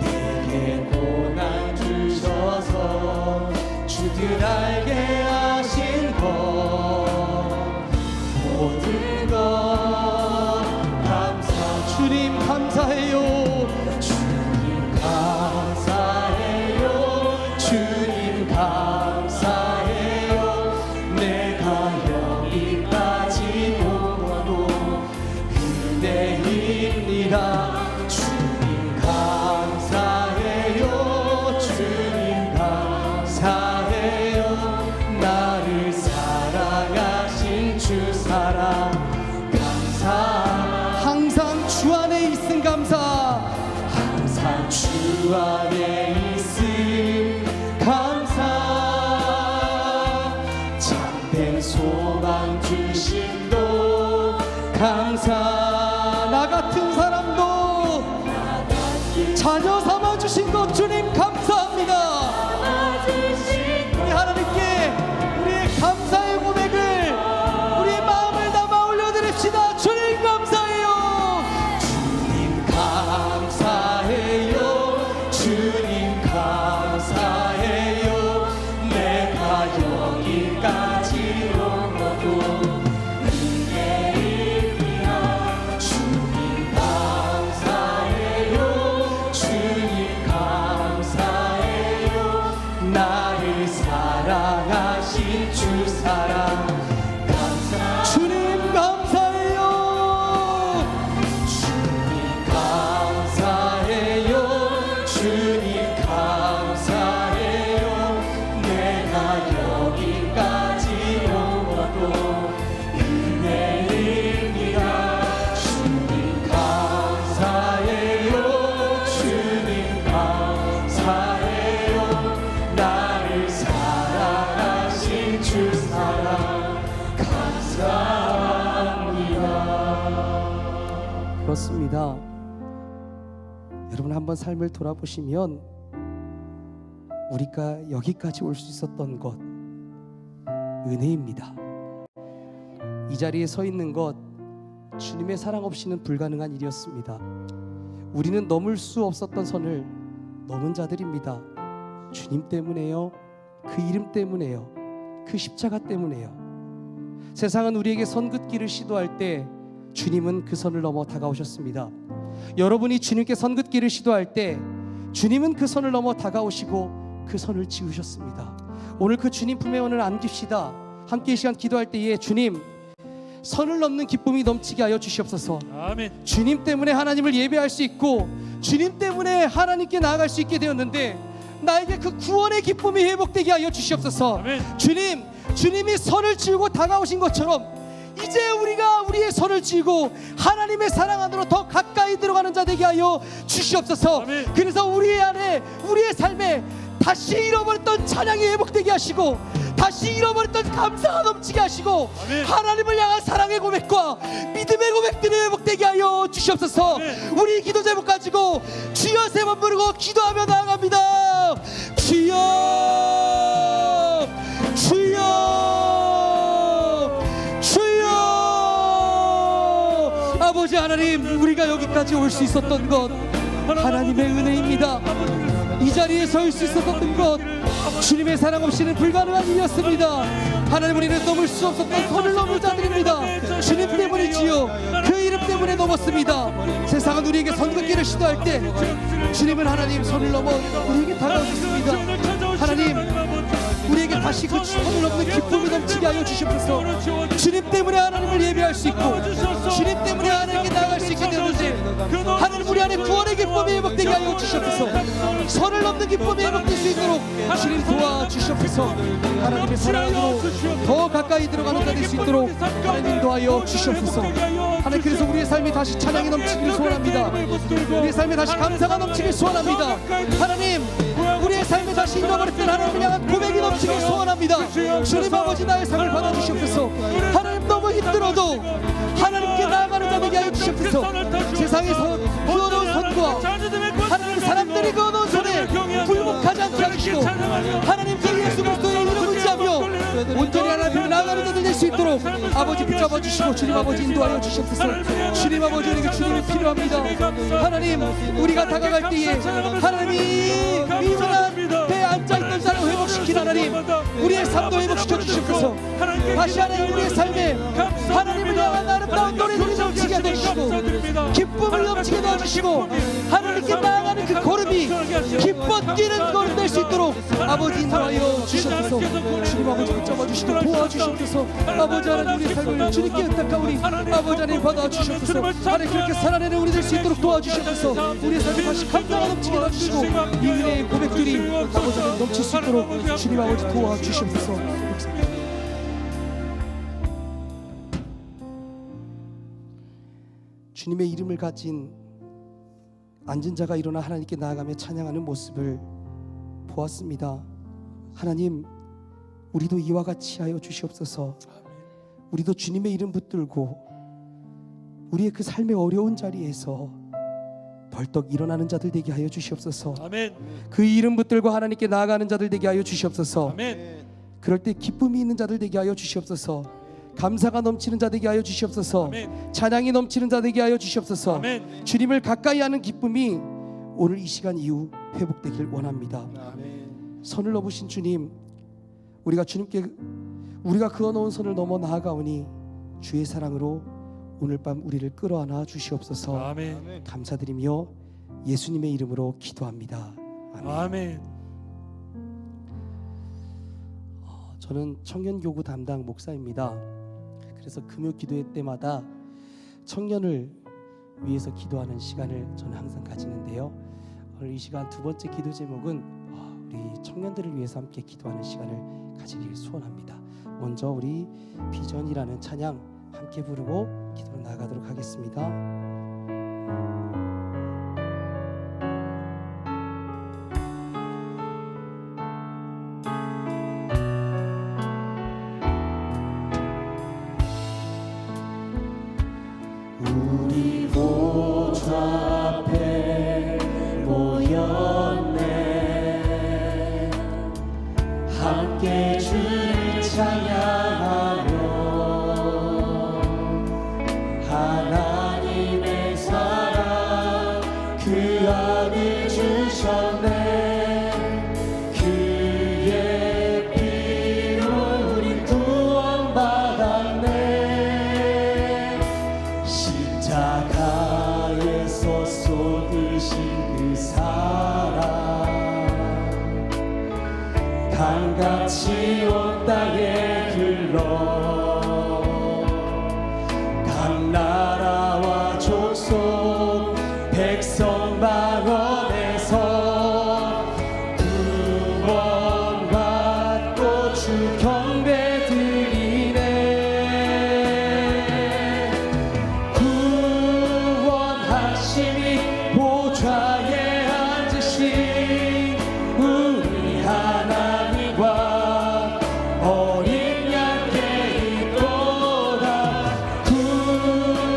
내게 고난 주셔서 주들 알게 하신 것 모든 것 감사. 주님 감사해요. 주님 감사해요. 주님 감사해요. 내가 여기까지 오고 은혜입니다. 주님 감사해요. 주님 감사해요. 나를 사랑하신 주 사랑 감사, 항상 주 안에 있음 감사. 항상 주 안에 있음 감사, 참된 소망 주심도 감사, 나 같은 사람도 자녀 삼아 주신 것 주님 감사합니다. 우리 하나님께 우리의 감사의 고백을, 우리의 마음을 담아 올려드립시다. 주님 감사해요. 주님 감사해요. 주님 감사해요. 내가 여기까지 오고도 은혜입니다. 주님 감사해요. 주님 감사해요. 나를 사랑하신 주 사랑 감사. 주님 감사해요. 주님 감사해요. 주님 감사해요. 내가 여기까지 오고도 은혜입니다. 주님 감사해요. 주님 감사해요. 나를 사랑하신 주 사랑 감사합니다. 그렇습니다. 여러분 한번 삶을 돌아보시면 우리가 여기까지 올 수 있었던 것 은혜입니다. 이 자리에 서 있는 것 주님의 사랑 없이는 불가능한 일이었습니다. 우리는 넘을 수 없었던 선을 넘은 자들입니다. 주님 때문에요. 그 이름 때문에요. 그 십자가 때문에요. 세상은 우리에게 선 긋기를 시도할 때 주님은 그 선을 넘어 다가오셨습니다. 여러분이 주님께 선 긋기를 시도할 때 주님은 그 선을 넘어 다가오시고 그 선을 지우셨습니다. 오늘 그 주님 품에 오늘 안깁시다. 함께 이 시간 기도할 때에 주님, 선을 넘는 기쁨이 넘치게 하여 주시옵소서. 아멘. 주님 때문에 하나님을 예배할 수 있고 주님 때문에 하나님께 나아갈 수 있게 되었는데 나에게 그 구원의 기쁨이 회복되게 하여 주시옵소서. 아멘. 주님, 주님이 선을 지우고 다가오신 것처럼 이제 우리가 우리의 선을 지우고 하나님의 사랑 안으로 더 가까이 들어가는 자 되게 하여 주시옵소서. 아멘. 그래서 우리 안에, 우리의 삶에 다시 잃어버렸던 찬양이 회복되게 하시고 다시 잃어버렸던 감사가 넘치게 하시고 아멘. 하나님을 향한 사랑의 고백과 믿음의 고백들이 회복되게 하여 주시옵소서. 아멘. 우리 기도 제목 가지고 주여 세 번 부르고 기도하며 나아갑니다. 주여, 주여, 주여. 아버지 하나님, 우리가 여기까지 올 수 있었던 것 하나님의 은혜입니다. 이 자리에 설 수 있었던 것 주님의 사랑 없이는 불가능한 일이었습니다. 하나님, 우리는 넘을 수 없었던 선을 넘을 자들입니다. 주님 때문이지요. 그 이름 때문에 넘었습니다. 세상은 우리에게 선 긋기를 시도할 때 주님은 하나님 선을 넘어 우리에게 다가오셨습니다. 하나님, 우리에게 다시 그 선을 넘는 기쁨이 넘치게 하여 주시옵소서. 주님 때문에 하나님을 예배할 수 있고 주님 때문에 하나님께 나아갈 수 있게 되었는데 하나님 우리 안에 구원의 기쁨이 회복되게 하여 주시옵소서. 선을 넘는 기쁨이 회복될 수 있도록 주님 도와주시옵소서. 하나님의 사랑으로 더 가까이 들어가는 자 될 수 있도록 하나님 도와여 주시옵소서. 하나님 그래서 우리의 삶이 다시 찬양이 넘치기를 소원합니다. 우리의 삶에 다시 감사가 넘치기를 소원합니다. 하나님 우리의 삶에 다시 잃어버렸던 하나님을 향한 고백이 넘치기를 소원합니다. 주님 아버지 나의 삶을 받아주시옵소서. 하나님 너무 힘들어도 하나님께 나아가는 자 되게 하여 주시옵소서. 세상에서 그어놓은 손과 하나님 사람들이 그어놓은 손에 굴복하지 않게 하시고 하나님 그 예수 그리스도의 이름을 의지하며 온전히 하나님을 나아가는 자들 될 수 있도록 아버지 붙잡아 주시고 주님 아버지 인도하여 주시옵소서. 주님 아버지 우리에게 주님이 필요합니다. 하나님 우리가 다가갈 때에 하나님이 미련한 배에 앉아있던 자를 회복시킨 하나님 우리의 삶도 회복시켜 주시옵소서. 다시 하나님 우리의 삶에 하나님을 향한 아름다운 노래들이 넘치게 해주시고 기쁨을 넘치게 도와주시고 하나님께 나아가는 그 걸음이 기뻐 뛰는 걸음 될 수 있도록 아버지 인도하여 주시옵소서. 주님 아버지 붙잡아 주시고 도와주시옵소서. 아버지 하나님 우리의 삶을 주님께 의탁하오니 아버지 하나님 받아주시옵소서. 하나님 그렇게 살아내는 우리 될 수 있도록 도와주시옵소서. 우리의 삶에 다시 감사가 넘치게 도와주시고 이 은혜의 고백들이 아버지 하나님 넘칠 수 있도록 주님 아버지 도와주시옵소서. 주님의 이름을 가진 앉은 자가 일어나 하나님께 나아가며 찬양하는 모습을 보았습니다. 하나님 우리도 이와 같이 하여 주시옵소서. 우리도 주님의 이름 붙들고 우리의 그 삶의 어려운 자리에서 벌떡 일어나는 자들 되게 하여 주시옵소서. 아멘. 그 이름 붙들고 하나님께 나아가는 자들 되게 하여 주시옵소서. 아멘. 그럴 때 기쁨이 있는 자들 되게 하여 주시옵소서. 감사가 넘치는 자 되게 하여 주시옵소서. 아멘. 찬양이 넘치는 자 되게 하여 주시옵소서. 아멘. 주님을 가까이 하는 기쁨이 오늘 이 시간 이후 회복되길 원합니다. 아멘. 선을 넘으신 주님, 우리가 주님께 우리가 그어놓은 선을 넘어 나아가오니 주의 사랑으로 오늘 밤 우리를 끌어안아 주시옵소서. 아멘. 감사드리며 예수님의 이름으로 기도합니다. 아멘. 아멘. 저는 청년교구 담당 목사입니다. 그래서 금요 기도회 때마다 청년을 위해서 기도하는 시간을 저는 항상 가지는데요. 오늘 이 시간 두 번째 기도 제목은 우리 청년들을 위해서 함께 기도하는 시간을 가지길 소원합니다. 먼저 우리 비전이라는 찬양 함께 부르고 기도로 나아가도록 하겠습니다. 우리 보좌 앞에 모였네. 함께 주를 찬양하며 하나님의 사랑 그 아들 주셨네. 그의 피로 우리 구원받았네. 십자가에서 쏟으신 그 사랑 강같이 온 땅에 흘러 각 나라와 족속 백성 방언에서 구원받고 주 경배 드리네. 구원하심이 보좌에 앉으신 우리 하나님과 어린 양께 있도다. 구원하심이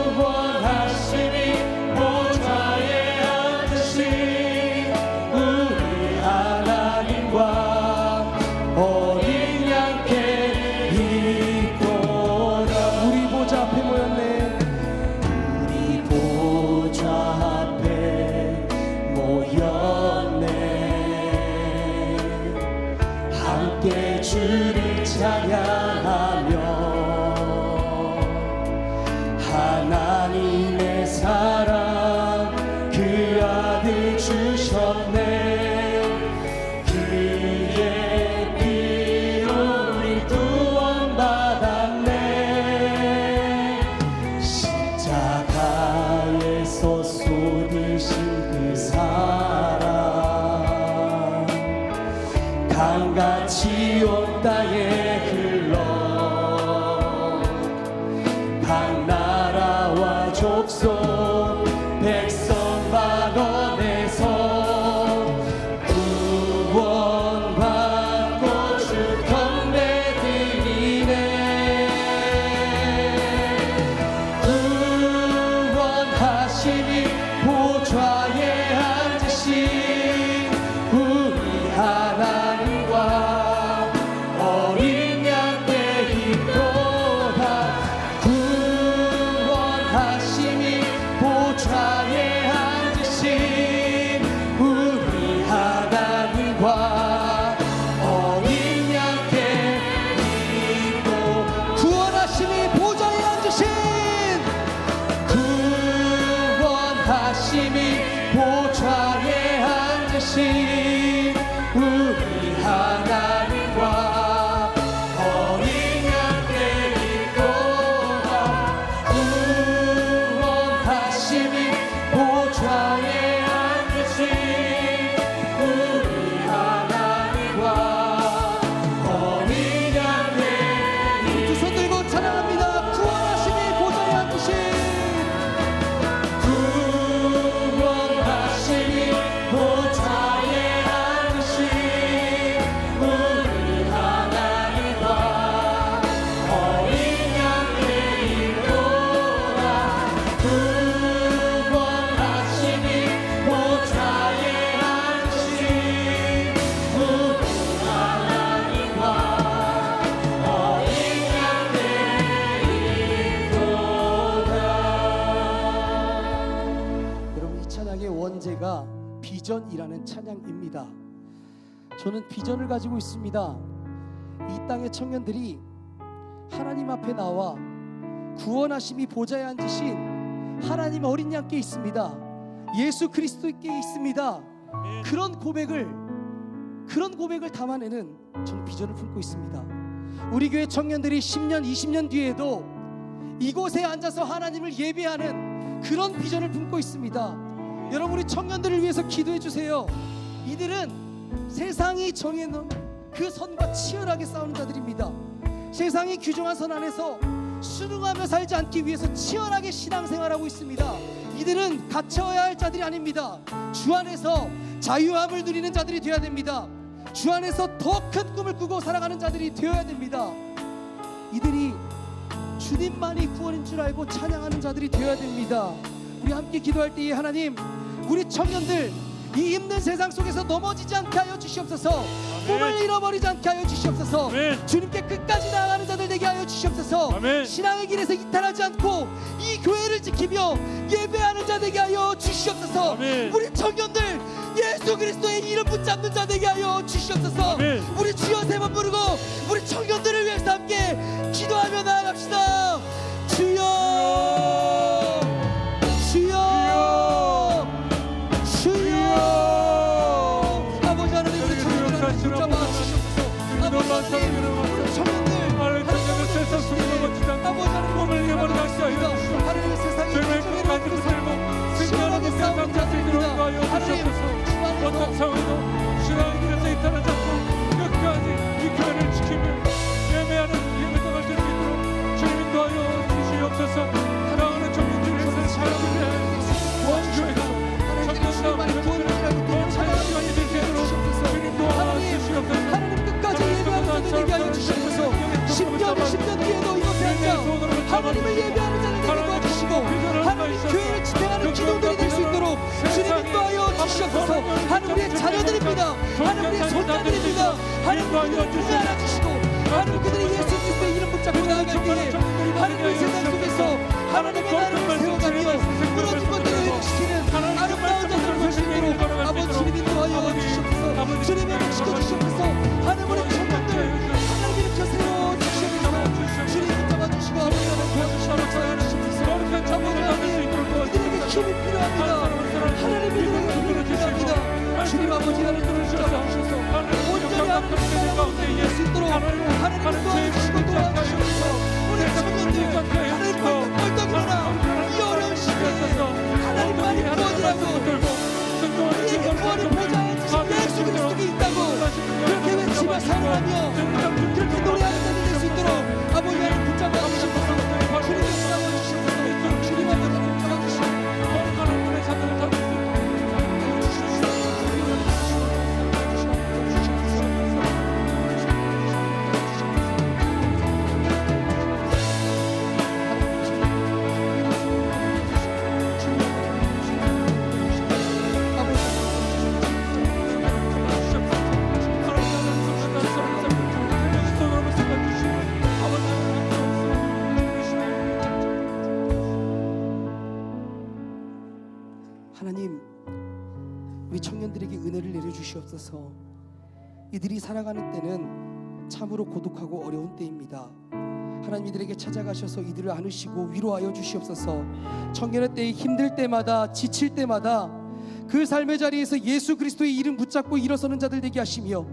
족속 백성만 원에서 구원받고 주 경배 드리네. 구원하시니 보좌에 앉으신 우리 하나님과 어린 양의 힘도다. 구원하시니 보좌에 앉으신 우리 하나님과 어린 양의 힘도. 구원하시니 보좌에 앉으신 구원하시니 보좌에 앉으신 우리 하나님과 어린 양의 힘도다. 구원하시니 보좌에 앉으신 우리 하나님과 어린 양의 두 손 들고 찬양합니다. 구원하시니 보좌에 앉으신 구원하시니 보좌에 앉으신 우리 하나님과 어린 양의 힘도다. 구원하시니 보좌에 앉으신 우리 하나님과 어린 양의 힘도다. 여러분, 이 찬양의 원제가 비전이라는 찬양입니다. 저는 비전을 가지고 있습니다. 이 땅의 청년들이 하나님 앞에 나와 구원하심이 보좌에 앉으신 하나님 어린 양께 있습니다. 예수 그리스도께 있습니다. 그런 고백을 담아내는 저는 비전을 품고 있습니다. 우리 교회 청년들이 10년, 20년 뒤에도 이곳에 앉아서 하나님을 예배하는 그런 비전을 품고 있습니다. 여러분, 우리 청년들을 위해서 기도해 주세요. 이들은 세상이 정해놓은 그 선과 치열하게 싸우는 자들입니다. 세상이 규정한 선 안에서 순응하며 살지 않기 위해서 치열하게 신앙생활하고 있습니다. 이들은 갇혀야 할 자들이 아닙니다. 주 안에서 자유함을 누리는 자들이 되어야 됩니다. 주 안에서 더 큰 꿈을 꾸고 살아가는 자들이 되어야 됩니다. 이들이 주님만이 구원인 줄 알고 찬양하는 자들이 되어야 됩니다. 우리 함께 기도할 때에 하나님, 우리 청년들 이 힘든 세상 속에서 넘어지지 않게 하여 주시옵소서. 꿈을 잃어버리지 않게 하여 주시옵소서. 아멘. 주님께 끝까지 나아가는 자들 되게 하여 주시옵소서. 아멘. 신앙의 길에서 이탈하지 않고 이 교회를 지키며 예배하는 자 되게 하여 주시옵소서. 아멘. 우리 청년들 예수 그리스도의 이름 붙잡는 자 되게 하여 주시옵소서. 아멘. 우리 주여 세 번 부르고 우리 청년들을 위해서 함께 기도하며 나아갑시다. 주여, 주여, 주여. 아버지 하나님, 우리 청년들을 붙잡아 주시옵소서. 아버지 하나님, 우리 청년들 세상 속에 넘어지지 않고 아버지 하나님, 꿈을 잃어버리지 않게 하여 주시옵소서. 하나님의 세상에 죄를 가지고 살고 시원하게 생존하는 싸우는 세상 자체에 들어가 하여 하나님, 주시옵소서. 어떤 상황에도 신앙의 길에서 이탈하지 않고 끝까지 이 교회를 지키며 예배하는 예배당을 드릴 수 있도록 주님 인도하여 주시옵소서. 사랑하는 청년들을 위해서 사역을 해 교회가 청년다운 찬양 시간이 될 수 있도록 주님 도와주시옵소서. 하나님 끝까지 예배하는 자들 되게 하여 주시옵소서. 10년, 20년 뒤에도 이곳에 앉아 하나님을 예배하는 자들 되게 도와주시고 하나님 교회를 지탱하는 기도들이 될 수 있도록 주님 인도하여 주시옵소서. 하나님 우리의 자녀들입니다. 하나님 우리의 손자들입니다. 하나님 그들을 품에 안아주시고 하나님 그들이 예수 그리스도의 이름 붙잡고 나아갈 때에 하나님의 세상 속에서 하나님의 나라를 세워가며 무너진 것들을 회복시키는 아름다운 자들을 볼 수 있도록 아버지 주님 인도하여 주시옵소서. 주님 회복시켜 주시옵소서. 하나님 우리 청년들 하나님 일으켜 세워주시옵소서. 주님 붙잡아 주시고 아버지 하나님 도와주시옵소서. 아버지 하나님 이들에게 힘이 필요합니다. 하나님 이들에게 힘이 필요합니다. 주님 아버지 하나님 붙잡아 주셔서 온전히 하나님의 나라를 이룰 수 있도록 하나님 도와주시고 도와주시옵소서. 우리 청년들 하나님 벌떡벌떡 일어나 이 어려운 시대에 하나님만이 구원이라고 우리에게 구원을 보좌해 주신 예수 그리스도가 있다고 그렇게 외치며 사랑하며 그렇게 노래하는 자들 될 수 있도록 아버지 하나님 붙잡아 주시옵소서. 주님 인도하여 주시옵소서. 주님 아버지 하나님, 우리 청년들에게 은혜를 내려주시옵소서. 이들이 살아가는 때는 참으로 고독하고 어려운 때입니다. 하나님, 이들에게 찾아가셔서 이들을 안으시고 위로하여 주시옵소서. 청년의 때에 힘들 때마다, 지칠 때마다 그 삶의 자리에서 예수 그리스도의 이름 붙잡고 일어서는 자들 되게 하시며,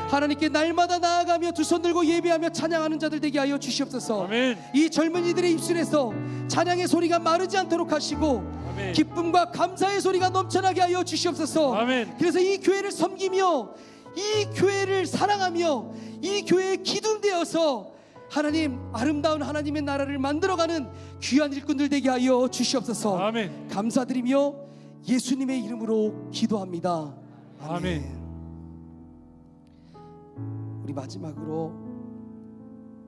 하나님께 날마다 나아가며 두 손 들고 예배하며 찬양하는 자들 되게 하여 주시옵소서. 아멘. 이 젊은이들의 입술에서 찬양의 소리가 마르지 않도록 하시고, 아멘. 기쁨과 감사의 소리가 넘쳐나게 하여 주시옵소서. 아멘. 그래서 이 교회를 섬기며, 이 교회를 사랑하며, 이 교회에 기둥되어서 하나님, 아름다운 하나님의 나라를 만들어가는 귀한 일꾼들 되게 하여 주시옵소서. 아멘. 감사드리며 예수님의 이름으로 기도합니다. 아멘. 우리 마지막으로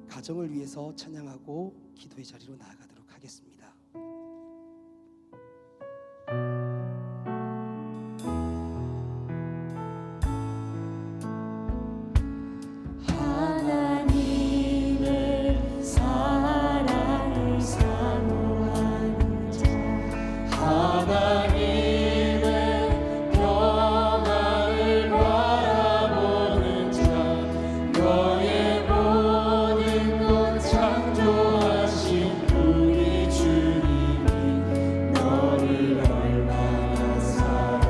가정을 위해서 찬양하고 기도의 자리로 나아가도록 하겠습니다. 하나님의 사랑을 사모하는 자, 하나님의 평안을 바라보는 자, 너의 모든 것 창조하신 우리 주님이 너를 얼마나 사랑하시는지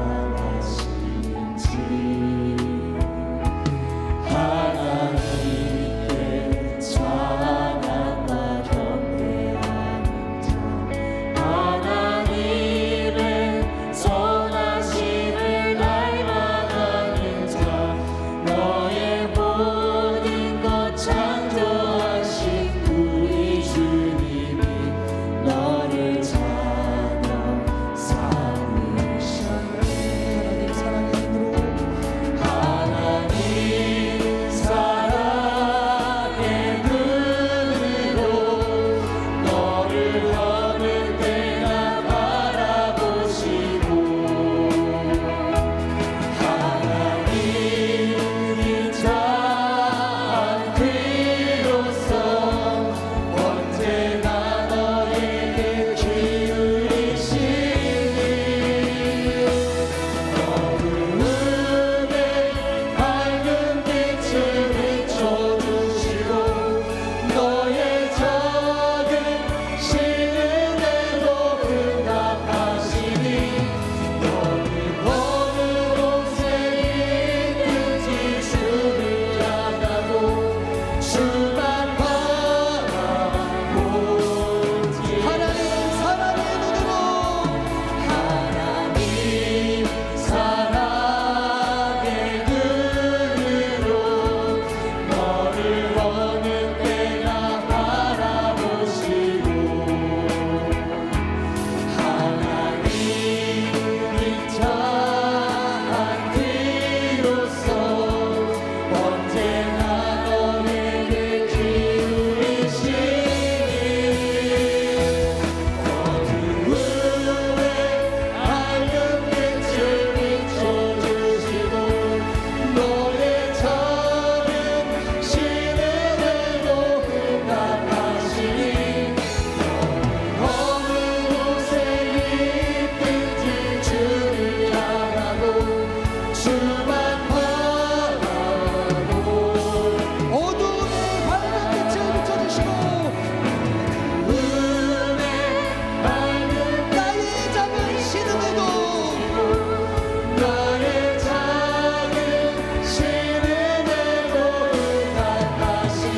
하나님께 찬양과 경배하는 자, 하나님의 선하심을 닮아가는 자, 너의 모든 것 창조하신 우리 주님이 너를 찬양 삼으셨네. 하나님 사랑의 힘으로 하나님 사랑의 눈으로 너를 어느 때나 바라보시고, 하나님 인자한 귀로서 언제나 너에게 기울이시니 어두움에 밝은 빛을 비춰주시고, 너의 작은 시름에도 응답하시니 너는 어느 곳에 있든지 주를 향하고 주만 바라보지. 하나님 사랑의 눈으로 하나님 사랑의 눈으로 너를 어느 때나 바라보시고, 하나님 인자한 귀로서 언제나 너에게 기울이시니 어두움에 밝은 빛을 비춰주시고, 너의 작은 시름에도 응답하시니 어느 곳에 있든지 주를 향하고 주만 바라보. 어두움에 밝은 빛을 비춰주시고, 은혜 밝은 나의 작은 시름에도 나의 작은 시름에도 응답하시니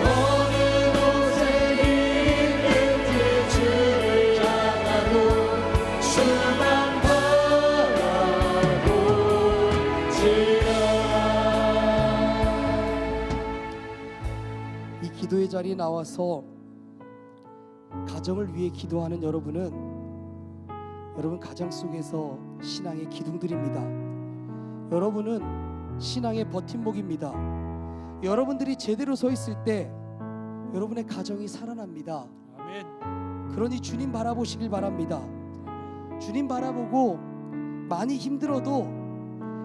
어느 곳에 있든지 주를 향하고 주만 바라보지라. 이 기도의 자리에 나와서 가정을 위해 기도하는 여러분 가정 속에서 신앙의 기둥들입니다. 여러분은 신앙의 버팀목입니다. 여러분들이 제대로 서 있을 때 여러분의 가정이 살아납니다. 아멘. 그러니 주님 바라보시길 바랍니다. 주님 바라보고 많이 힘들어도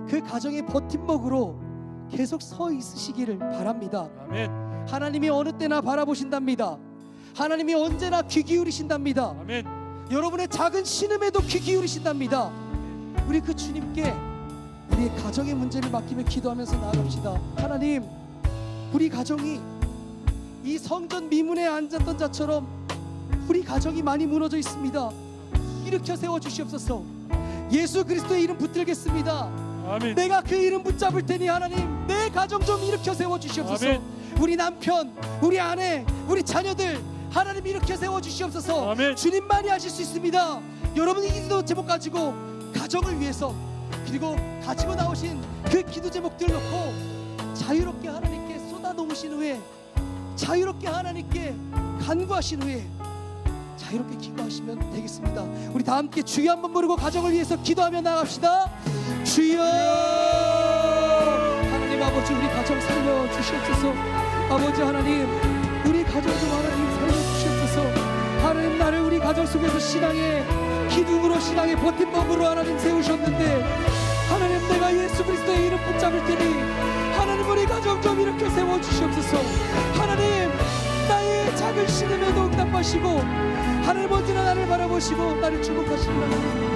그 가정의 버팀목으로 계속 서 있으시기를 바랍니다. 아멘. 하나님이 어느 때나 바라보신답니다. 하나님이 언제나 귀 기울이신답니다. 아멘. 여러분의 작은 신음에도 귀 기울이신답니다. 우리 그 주님께 우리의 가정의 문제를 맡기며 기도하면서 나아갑시다. 하나님, 우리 가정이 이 성전 미문에 앉았던 자처럼 우리 가정이 많이 무너져 있습니다. 일으켜 세워 주시옵소서. 예수 그리스도의 이름 붙들겠습니다. 아멘. 내가 그 이름 붙잡을 테니 하나님, 내 가정 좀 일으켜 세워 주시옵소서. 아멘. 우리 남편, 우리 아내, 우리 자녀들 하나님 일으켜 세워 주시옵소서. 아멘. 주님만이 하실 수 있습니다. 여러분이 기도 제목 가지고 가정을 위해서, 그리고 가지고 나오신 그 기도 제목들 놓고 자유롭게 하나님께 쏟아 놓으신 후에, 자유롭게 하나님께 간구하신 후에 자유롭게 기도하시면 되겠습니다. 우리 다 함께 주여 한번 부르고 가정을 위해서 기도하며 나갑시다. 주여. 하나님 아버지, 우리 가정 살려 주시옵소서. 아버지 하나님, 우리 가정 좀 하나님 살려 주시옵소서. 하나님, 나를 우리 가정 속에서 신앙의 기둥으로, 신앙의 버팀목으로 하나님 세우셨는데, 하나님, 내가 예수 그리스도의 이름 붙잡을 테니 하나님, 우리 가정 좀 일으켜 세워 주시옵소서. 하나님, 나의 작은 신음에도 응답하시고 하나님, 언제나 나를 바라보시고 나를 주목하시는 하나님,